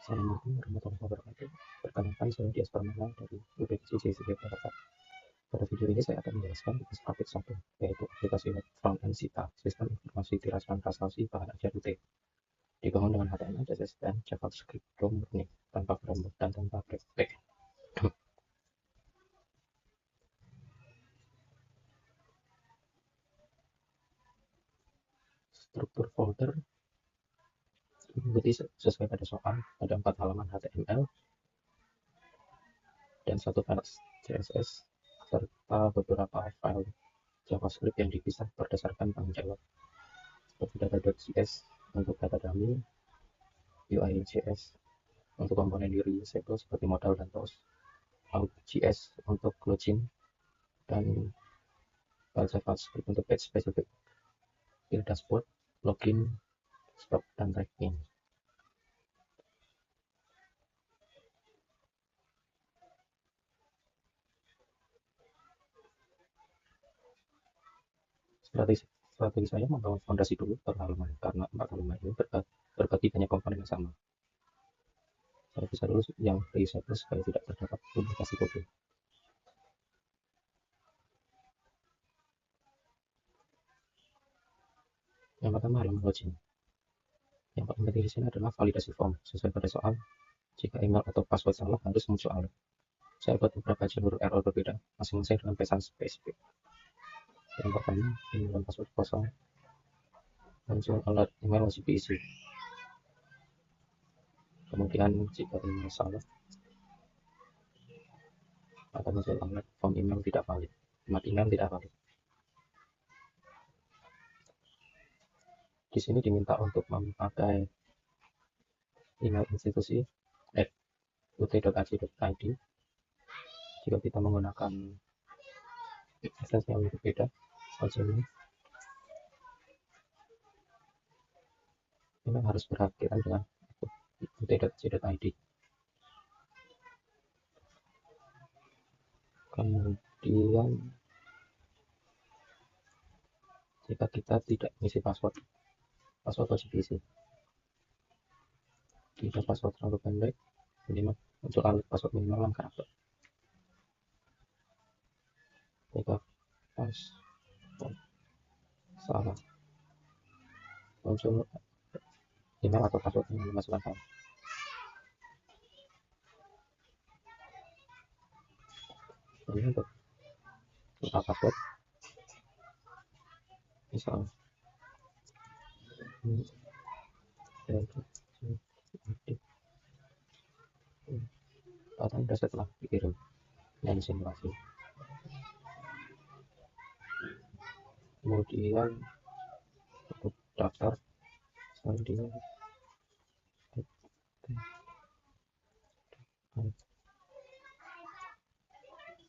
Assalamualaikum warahmatullahi wabarakatuh. Perkenalkan, saya Dias Pramana dari UPKJ Jakarta. Pada video ini saya akan menjelaskan tugas praktik 1, yaitu aplikasi web front-end Sita, sistem informasi tirasan transaksi bahan ajar UT. Dibangun dengan HTML, CSS, dan JavaScript murni, tanpa framework dan tanpa breakback. Struktur folder mengikuti sesuai pada soal, ada 4 halaman HTML dan 1 file CSS serta beberapa file JavaScript yang dipisah berdasarkan tanggung jawab, seperti data.js untuk data dummy, UI.js untuk komponen reusable seperti modal dan toast, out.js untuk login, dan file JavaScript untuk page specific, build dashboard, login, stop, dan tracking. Strategi saya membangun fondasi dulu per halaman, karena 4 halaman ini berbagi banyak komponen yang sama. Saya bisa dulu yang reusable supaya tidak terdapat duplikasi kode. Yang pertama, halaman login. Yang paling penting di sini adalah validasi form. Sesuai pada soal, jika email atau password salah harus muncul alert. Saya buat beberapa jalur error berbeda, masing-masing dengan pesan spesifik. Yang pertama, email dan password kosong, muncul alert email masih diisi. Kemudian jika email salah, akan muncul alert form email tidak valid, format email tidak valid. Di sini diminta untuk memakai email institusi @ut.ac.id. Jika kita menggunakan ekstensi yang berbeda, seperti ini harus berhati-hati dengan ut.ac.id. Kemudian jika kita tidak mengisi password wajib diisi. Jika password terlalu pendek, minimal muncul alert password minimal 6 karakter. Jika password salah, muncul email atau password yang dimasukkan salah. Ini untuk lupa password, misal data setelah dikirim dan simulasi. Kemudian untuk daftar, dia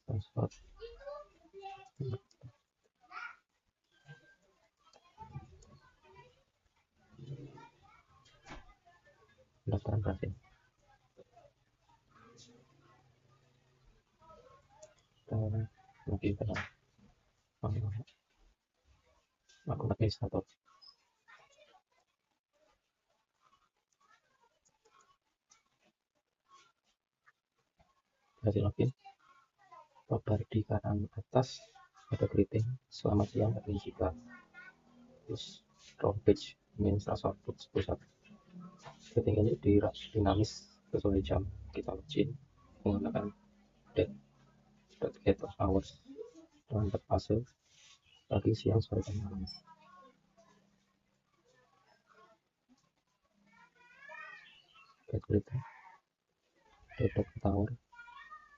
password pendaftaran berhasil. Mungkin pada akun administrator. Berhasil login. Kabar di kanan atas ada greeting, selamat siang dari Jika. Terus from page administrator pusat. Greeting ini dinamis sesuai jam kita login menggunakan date of hours dan terpasang pagi, siang, sore, dan malam. Greeting date tower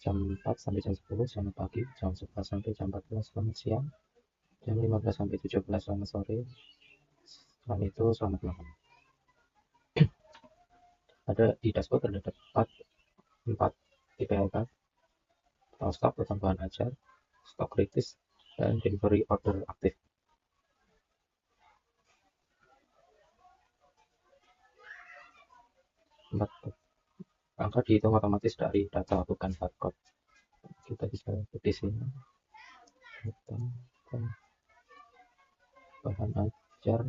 jam 4 sampai jam 10 selamat pagi, jam 11 sampai jam 14 selamat siang, jam 15 sampai 17 selamat sore, setelah itu selamat malam. Ada di dashboard terdapat 4 TPLK, stok pertambahan ajar, stok kritis, dan delivery order aktif. Angka dihitung otomatis dari data, bukan barcode. Kita bisa lihat di sini bahan ajar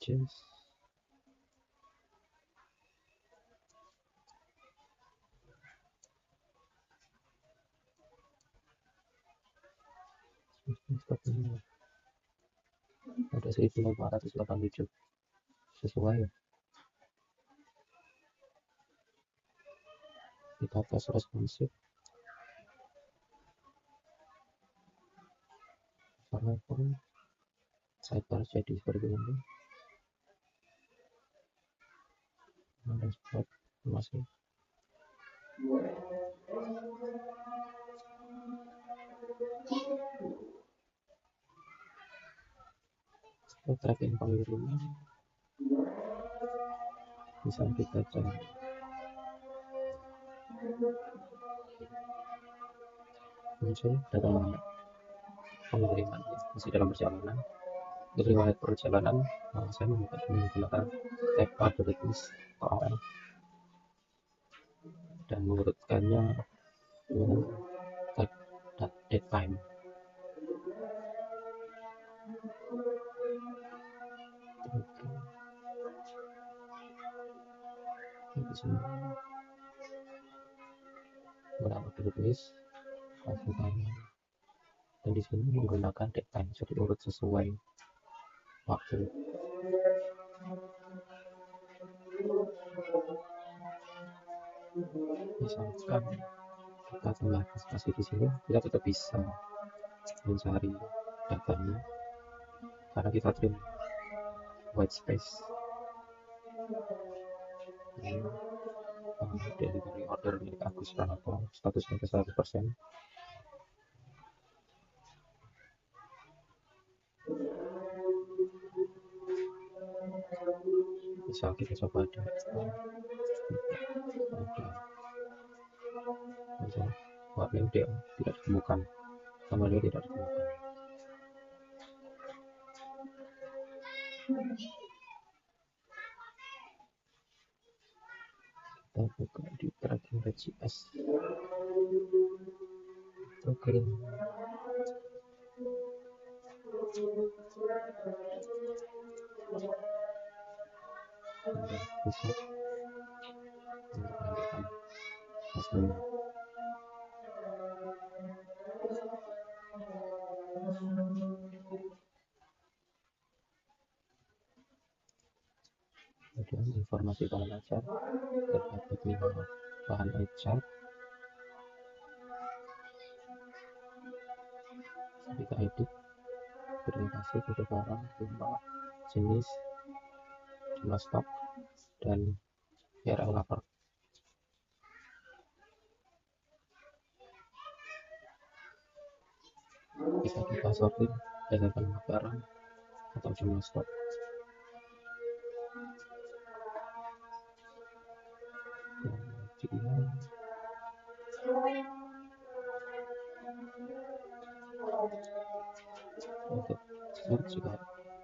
pages. Ada 1487 sesuai. Kita tes responsif server sidebar jadi seperti ini. Dashboard masih tracking pengiriman bisa kita cek. Muncul data pengiriman masih dalam perjalanan. Untuk riwayat perjalanan, saya menggunakan tag algoritmis ORM dan mengurutkannya dengan tag date time. Di sini menggunakan algoritmis dan di sini menggunakan date time, jadi urut sesuai waktu. Misalkan kita tambahkan spasi di sini, kita tetap bisa mencari datanya karena kita trim white space. Delivery order milik Agus Pranoto, statusnya ke 100%. Bisa kita coba ada warning dia tidak ditemukan, sama dia tidak ditemukan. Kita buka di tracking.js. Oke. Bisa menunjukkan hasilnya. Kemudian informasi bahan ajar terdapat 5 bahan ajar. Kita edit verifikasi kode barang, jumlah, jenis, jumlah stok, dan URL lapor. Bisa kita sortir berdasarkan nama barang atau jumlah stok. Kemudian untuk search juga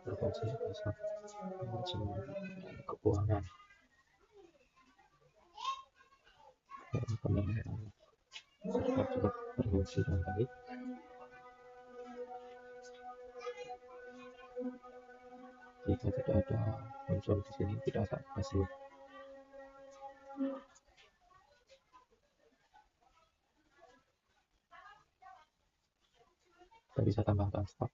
berfungsi bisa keuangan dan pembayaran serta juga berfungsi dengan baik. Jika tidak ada muncul di sini, tidak ada hasil. Kita bisa tambahkan stok.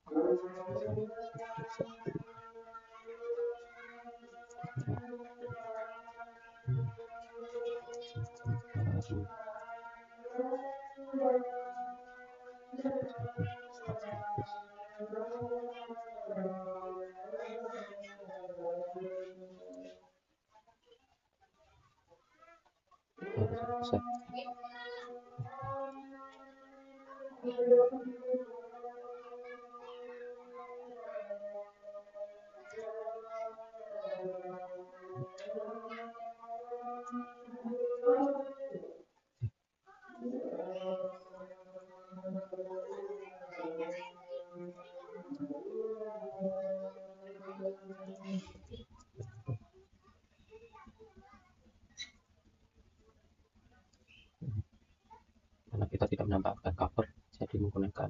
Karena kita tidak menambahkan cover, jadi menggunakan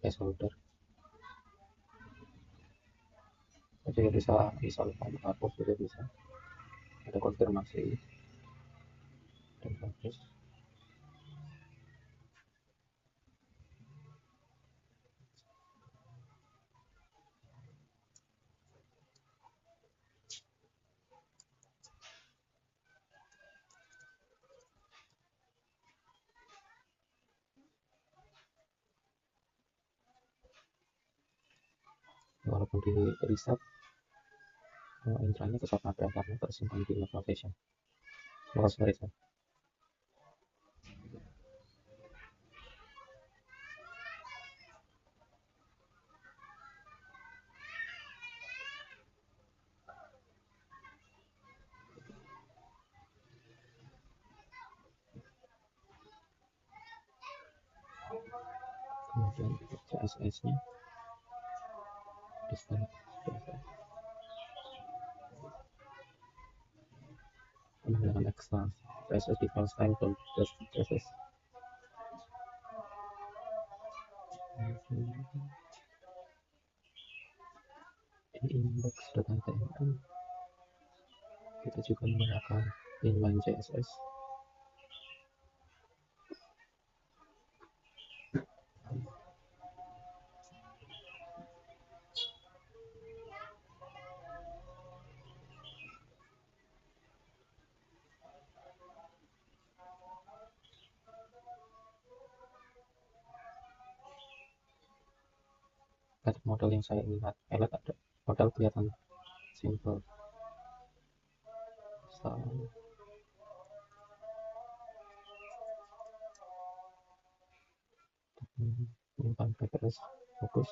placeholder. juga bisa misalkan hapus juga bisa, ada konfirmasi dan hapus. Walaupun di reset intranya tetap ada karena tersimpan di local session. Local reset. Kemudian CSS nya desain menggunakan extra CSS di file style CSS. Di index.html kita juga menggunakan inline CSS. Ada model yang saya lihat ada model kelihatan simple, menyimpan package fokus.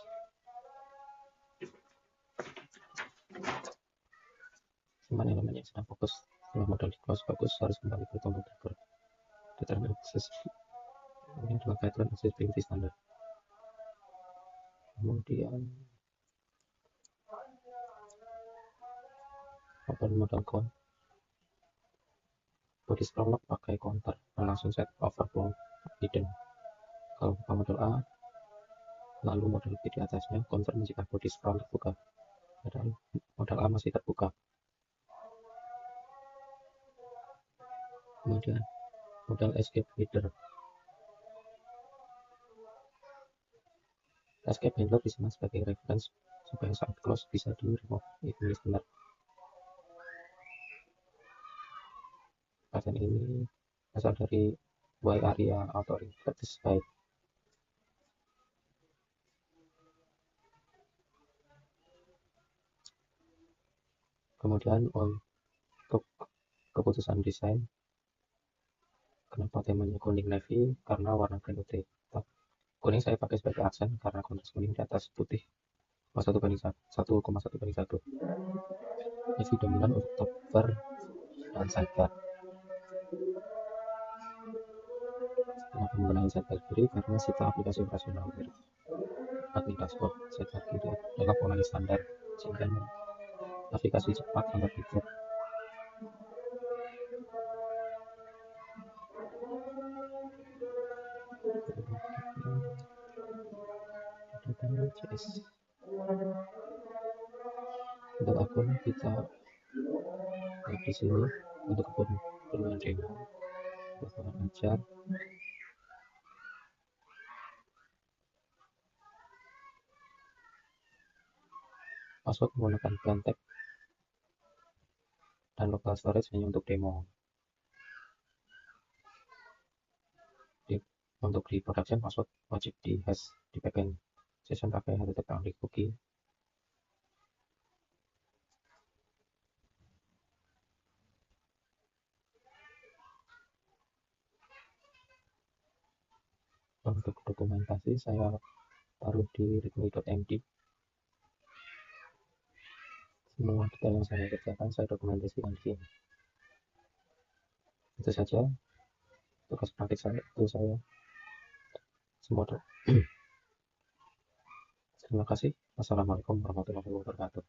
Simpan elemen yang sedang fokus. Setelah model di close bagus harus kembali ke tombol trigger. Determine access. Ini adalah guideline accessibility standard. Kemudian open model count. Body scroll pakai counter dan langsung set overflow hidden. Kalau buka model A, lalu model B di atasnya, confirm jika body scroll terbuka. Padahal model A masih terbuka. Kemudian model escape header. Escape handler disimpan sebagai reference supaya saat close bisa di remove itu benar. Pattern ini asal dari while area authoring satisfied. Kemudian untuk keputusan desain, kenapa temanya kuning navy? Karena warna green utih. Kuning saya pakai sebagai aksen karena kontras kuning di atas putih 1,1:1. Navy dominan untuk top bar dan sidebar. Kenapa menggunakan sidebar kiri? Karena sita aplikasi operasional dari admin dashboard. Sidebar kiri adalah pola standar sehingga navigasi cepat antar fitur. Untuk akun kita di sini untuk akun bermain demo bakalan ajar. Password menggunakan plain text dan local storage hanya untuk demo. Untuk di production password wajib di hash di backend session pakai http cookie. Untuk dokumentasi saya taruh di readme.md. Semua detail yang saya kerjakan saya dokumentasikan di sini. Itu saja tugas praktik saya. Semua. Terima kasih. Wassalamualaikum warahmatullahi wabarakatuh.